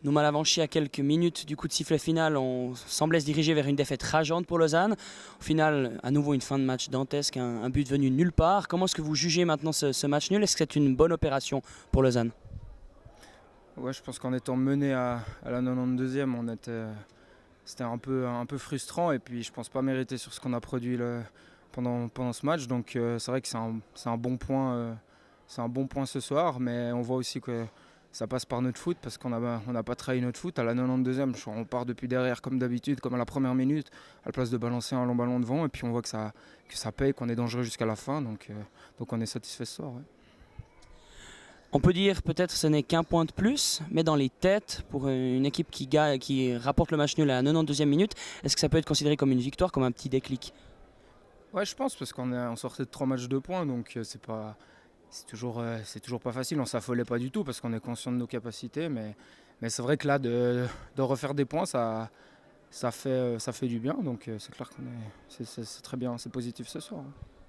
Nouma Lavanchy, à quelques minutes du coup de sifflet final, on semblait se diriger vers une défaite rageante pour Lausanne. Au final, à nouveau une fin de match dantesque, un but venu de nulle part. Comment est-ce que vous jugez maintenant ce match nul? Est-ce que c'est une bonne opération pour Lausanne? Ouais, je pense qu'en étant mené à la 92e, c'était un peu frustrant et puis je pense pas mériter sur ce qu'on a produit pendant ce match. Donc c'est vrai que c'est un bon point, c'est un bon point ce soir, mais on voit aussi que ça passe par notre foot parce on n'a pas trahi notre foot. À la 92e, on part depuis derrière comme d'habitude, comme à la première minute, à la place de balancer un long ballon devant et puis on voit que ça paye, qu'on est dangereux jusqu'à la fin. Donc on est satisfait ce soir. Ouais. On peut dire peut-être ce n'est qu'un point de plus, mais dans les têtes, pour une équipe qui rapporte le match nul à la 92e minute, est-ce que ça peut être considéré comme une victoire, comme un petit déclic? Ouais, je pense parce qu'on sortait de 3 matchs de points, donc c'est toujours pas facile. On s'affolait pas du tout parce qu'on est conscient de nos capacités, mais c'est vrai que là, de refaire des points, ça fait du bien. Donc c'est clair c'est très bien, c'est positif ce soir.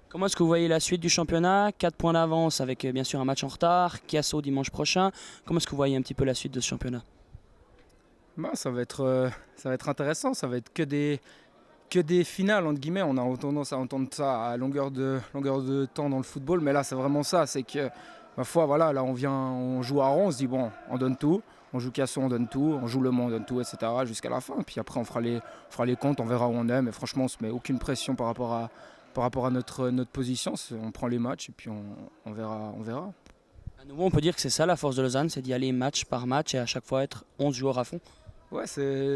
Comment est-ce que vous voyez la suite du championnat? 4 points d'avance avec bien sûr un match en retard, Chiasso dimanche prochain. Comment est-ce que vous voyez un petit peu la suite de ce championnat? Bah, ça va être intéressant, ça va être que des finales, entre guillemets. On a tendance à entendre ça à longueur de temps dans le football, mais là, c'est vraiment ça. C'est que, ma foi, voilà, là, on joue à Rouen, on se dit, bon, on donne tout. On joue Casso, on donne tout. On joue Le Mans, on donne tout, etc. jusqu'à la fin. Et puis après, on fera les comptes, on verra où on est. Mais franchement, on se met aucune pression par rapport à notre position. On prend les matchs et puis on verra. On verra. À nouveau, on peut dire que c'est ça la force de Lausanne, c'est d'y aller match par match et à chaque fois être 11 joueurs à fond. Ouais,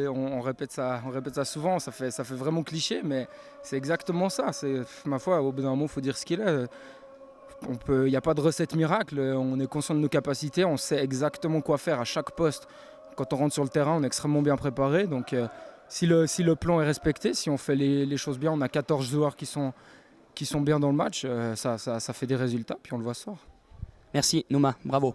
on répète ça souvent, ça fait vraiment cliché, mais c'est exactement ça. Ma foi, au bout d'un moment, il faut dire ce qu'il est. Il n'y a pas de recette miracle, on est conscient de nos capacités, on sait exactement quoi faire à chaque poste. Quand on rentre sur le terrain, on est extrêmement bien préparé. Donc si le plan est respecté, si on fait les choses bien, on a 14 joueurs qui sont bien dans le match, ça fait des résultats, puis on le voit ce soir. Merci Nouma, bravo.